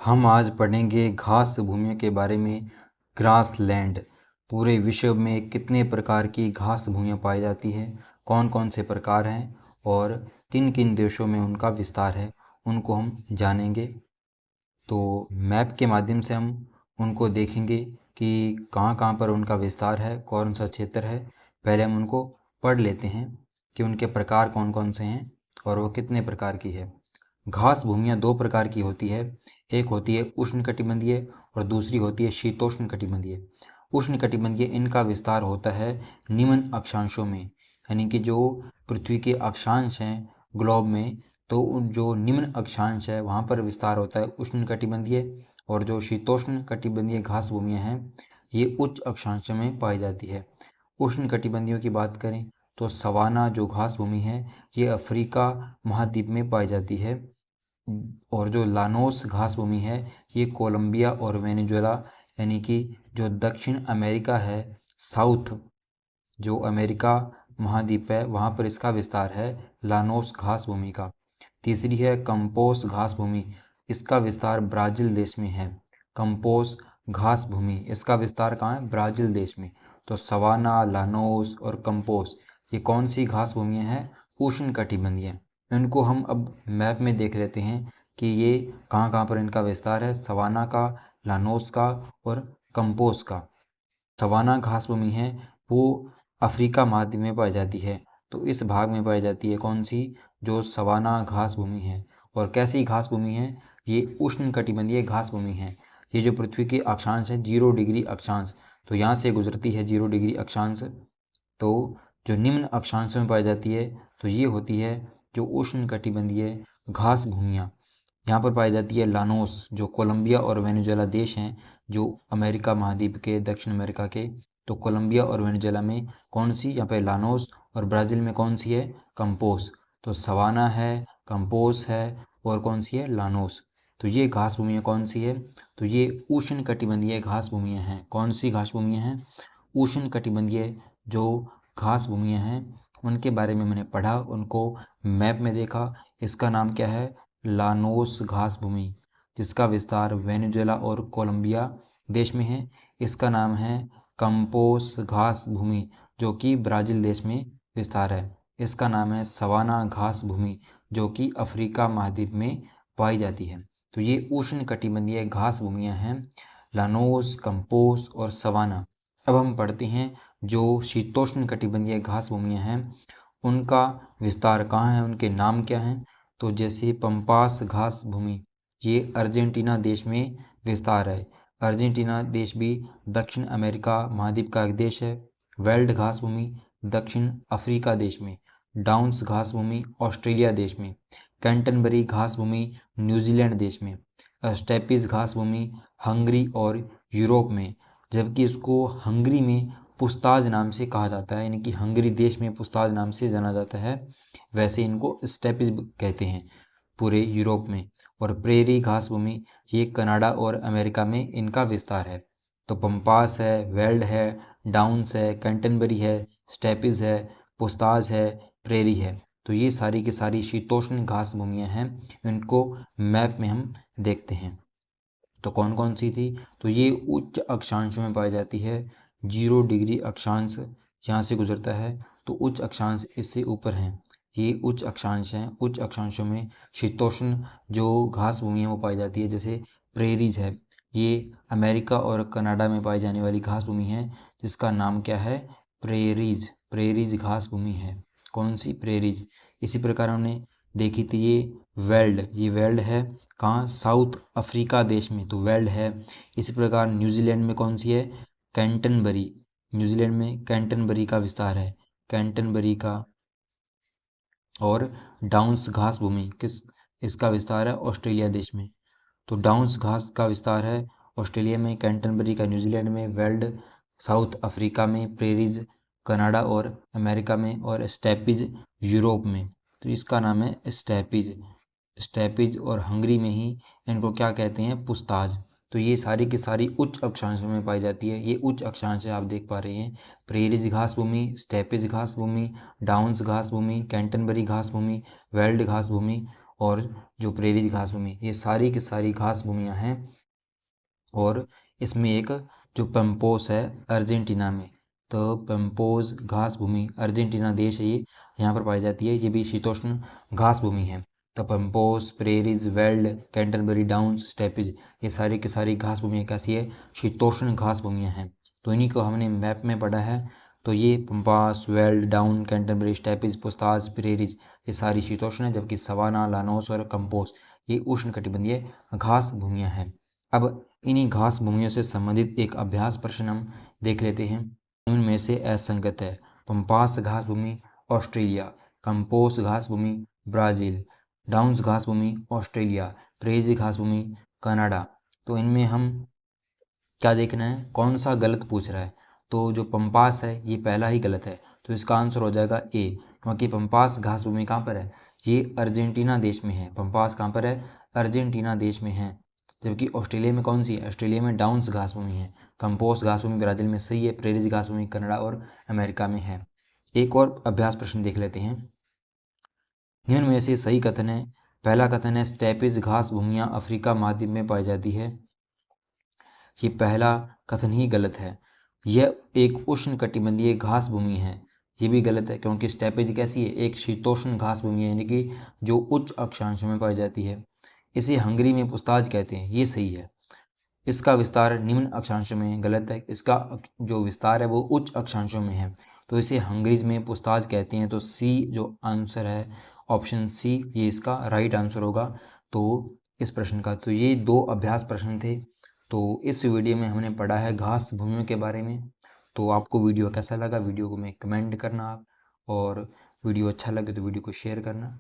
हम आज पढ़ेंगे घास भूमियों के बारे में। ग्रासलैंड। पूरे विश्व में कितने प्रकार की घास भूमियाँ पाई जाती हैं, कौन कौन से प्रकार हैं और किन किन देशों में उनका विस्तार है, उनको हम जानेंगे। तो मैप के माध्यम से हम उनको देखेंगे कि कहाँ कहाँ पर उनका विस्तार है, कौन सा क्षेत्र है। पहले हम उनको पढ़ लेते हैं कि उनके प्रकार कौन कौन से हैं और वो कितने प्रकार की है। घास भूमियाँ दो प्रकार की होती है। एक होती है उष्णकटिबंधीय और दूसरी होती है शीतोष्णकटिबंधीय। उष्णकटिबंधीय इनका विस्तार होता है निम्न अक्षांशों में, यानी कि जो पृथ्वी के अक्षांश हैं ग्लोब में, तो जो निम्न अक्षांश है वहाँ पर विस्तार होता है उष्णकटिबंधीय। और जो शीतोष्ण कटिबंधीय घास भूमियाँ हैं ये उच्च अक्षांशों में पाई जाती है। उष्णकटिबंधीयों की बात करें तो सवाना जो घास भूमि है ये अफ्रीका महाद्वीप में पाई जाती है। और जो लानोस घास भूमि है ये कोलंबिया और वेनेजुएला, यानी कि जो दक्षिण अमेरिका है, साउथ जो अमेरिका महाद्वीप है वहाँ पर इसका विस्तार है लानोस घास भूमि का। तीसरी है कंपोस घास भूमि। इसका विस्तार ब्राज़ील देश में है। कंपोस घास भूमि इसका विस्तार कहाँ है? ब्राज़ील देश में। तो सवाना, लानोस और कंपोस ये कौन सी घास भूमियाँ हैं? उष्णकटिबंधीय। इनको हम अब मैप में देख लेते हैं कि ये कहाँ कहाँ पर इनका विस्तार है। सवाना का, लानोस का और कंपोस का। सवाना घास भूमि है वो अफ्रीका महाद्वीप में पाई जाती है। तो इस भाग में पाई जाती है कौन सी? जो सवाना घास भूमि है। और कैसी घास भूमि है? ये उष्णकटिबंधीय घास भूमि है। ये जो पृथ्वी के अक्षांश है 0 डिग्री अक्षांश, तो यहाँ से गुजरती है 0 डिग्री अक्षांश। तो जो निम्न अक्षांशों में पाई जाती है तो ये होती है जो उष्णकटिबंधीय घास भूमियाँ। यहाँ पर पाई जाती है लानोस जो कोलंबिया और वेनेजुएला देश हैं, जो अमेरिका महाद्वीप के दक्षिण अमेरिका के। तो कोलंबिया और वेनेजुएला में कौन सी? यहाँ पे लानोस। और ब्राज़ील में कौन सी है? कंपोस। तो सवाना है, कंपोस है और कौन सी है? लानोस। तो ये घास भूमियाँ कौन सी है? तो ये उष्णकटिबंधीय घास भूमियाँ हैं। कौन सी घास भूमियाँ हैं? उष्णकटिबंधीय जो घास भूमियाँ हैं उनके बारे में मैंने पढ़ा, उनको मैप में देखा। इसका नाम क्या है? लानोस घास भूमि, जिसका विस्तार वेनेजुएला और कोलंबिया देश में है। इसका नाम है कंपोस घास भूमि, जो कि ब्राज़ील देश में विस्तार है। इसका नाम है सवाना घास भूमि, जो कि अफ्रीका महाद्वीप में पाई जाती है। तो ये उष्णकटिबंधीय घास भूमियाँ हैं, लानोस, कंपोस और सवाना। अब हम पढ़ते हैं जो शीतोष्ण कटिबंधीय घास भूमियाँ हैं उनका विस्तार कहाँ है, उनके नाम क्या हैं। तो जैसे पंपास घास भूमि ये अर्जेंटीना देश में विस्तार है। अर्जेंटीना देश भी दक्षिण अमेरिका महाद्वीप का एक देश है। वेल्ड घास भूमि दक्षिण अफ्रीका देश में। डाउन्स घास भूमि ऑस्ट्रेलिया देश में। कैंटनबरी घास भूमि न्यूजीलैंड देश में। स्टेपिस घास भूमि हंगरी और यूरोप में, जबकि इसको हंगरी में पुस्ताज नाम से कहा जाता है, यानी कि हंगरी देश में पुस्ताज नाम से जाना जाता है। वैसे इनको स्टेपिस कहते हैं पूरे यूरोप में। और प्रेरी घास भूमि ये कनाडा और अमेरिका में इनका विस्तार है। तो पंपास है, वेल्ड है, डाउन्स है, कैंटनबरी है, स्टेपिस है, पुस्ताज है, प्रेरी है। तो ये सारी की सारी शीतोष्ण घास भूमियाँ हैं। इनको मैप में हम देखते हैं तो कौन कौन सी थी। तो ये उच्च अक्षांशों में पाई जाती है। 0 डिग्री अक्षांश यहाँ से गुजरता है, तो उच्च अक्षांश इससे ऊपर हैं। ये उच्च अक्षांश हैं। उच्च अक्षांशों में शीतोष्ण जो घास भूमि है वो पाई जाती है। जैसे प्रेरीज है, ये अमेरिका और कनाडा में पाई जाने वाली घास भूमि है, जिसका नाम क्या है? प्रेरीज। प्रेरीज घास भूमि है। कौन सी? प्रेरीज। इसी प्रकार हमने देखी थी ये वेल्ड है कहाँ? साउथ अफ्रीका देश में, तो वेल्ड है। इसी प्रकार न्यूजीलैंड में कौन सी है? कैंटनबरी। न्यूजीलैंड में कैंटनबरी का विस्तार है, कैंटनबरी का। और डाउन्स घास भूमि किस इसका विस्तार है? ऑस्ट्रेलिया देश में। तो डाउन्स घास का विस्तार है ऑस्ट्रेलिया में, कैंटनबरी का न्यूजीलैंड में, वेल्ड साउथ अफ्रीका में, प्रेरीज कनाडा और अमेरिका में, और स्टेपिज यूरोप में। तो इसका नाम है स्टेपिज। स्टेपिज और हंगरी में ही इनको क्या कहते हैं? पुस्ताज। तो ये सारी की सारी उच्च अक्षांशों में पाई जाती है। ये उच्च अक्षांश आप देख पा रहे हैं। प्रेरीज घास भूमि, स्टेपिज घास भूमि, डाउन्स घास भूमि, कैंटनबरी घास भूमि, वेल्ड घास भूमि और जो प्रेरीज घास भूमि, ये सारी की सारी घास भूमियाँ हैं। और इसमें एक जो पंपोस है अर्जेंटीना में, तो पंपोज घास भूमि अर्जेंटीना देश है, ये यहाँ पर पाई जाती है। ये भी शीतोष्ण घास भूमि है। तो pampas, prairies, veld, Canterbury downs, steppes, ये सारी की सारी घास भूमियाँ कैसी है? शीतोष्ण घास भूमियाँ हैं। तो इन्हीं को हमने मैप में पढ़ा है। तो ये pampas, veld, down, Canterbury, steppes, pusztas, prairies, ये सारी शीतोष्ण है, जबकि सवाना, लानोस और कंपोस ये उष्ण कटिबंधीय घास भूमियाँ हैं। अब इन्हीं घास भूमियों से संबंधित एक अभ्यास प्रश्न हम देख लेते हैं। इनमें से असंगत है। पंपास घास भूमि ऑस्ट्रेलिया, कंपोस घास भूमि ब्राज़ील, डाउन्स घास भूमि ऑस्ट्रेलिया, प्रेज घास भूमि कनाडा। तो इनमें हम क्या देखना है, कौन सा गलत पूछ रहा है? तो जो पंपास है ये पहला ही गलत है, तो इसका आंसर हो जाएगा ए, क्योंकि पंपास घास भूमि कहाँ पर है? ये अर्जेंटीना देश में है। पंपास कहाँ पर है? अर्जेंटीना देश में है। जबकि ऑस्ट्रेलिया में कौन सी है? ऑस्ट्रेलिया में डाउन्स घास भूमि है। कंपोस्ट घास भूमि ब्राज़ील में सही है। प्रेरीज घास भूमि कनाडा और अमेरिका में है। एक और अभ्यास प्रश्न देख लेते हैं। निम्न में से सही कथन है। पहला कथन है स्टेपिज घास भूमियाँ अफ्रीका महाद्वीप में पाई जाती है। ये पहला कथन ही गलत है। यह एक उष्ण कटिबंधीय घास भूमि है। ये भी गलत है, क्योंकि स्टेपेज कैसी है? एक शीतोष्ण घास भूमि है, यानी कि जो उच्च अक्षांशों में पाई जाती है। इसे हंगरी में पुस्ताज कहते हैं, ये सही है। इसका विस्तार निम्न अक्षांशों में, गलत है। इसका जो विस्तार है वो उच्च अक्षांशों में है, तो इसे हंगरीज में पुस्ताज कहते हैं। तो सी जो आंसर है, ऑप्शन सी, ये इसका राइट आंसर होगा तो इस प्रश्न का। तो ये दो अभ्यास प्रश्न थे। तो इस वीडियो में हमने पढ़ा है घास भूमियों के बारे में। तो आपको वीडियो कैसा लगा, वीडियो को में कमेंट करना आप, और वीडियो अच्छा लगे तो वीडियो को शेयर करना।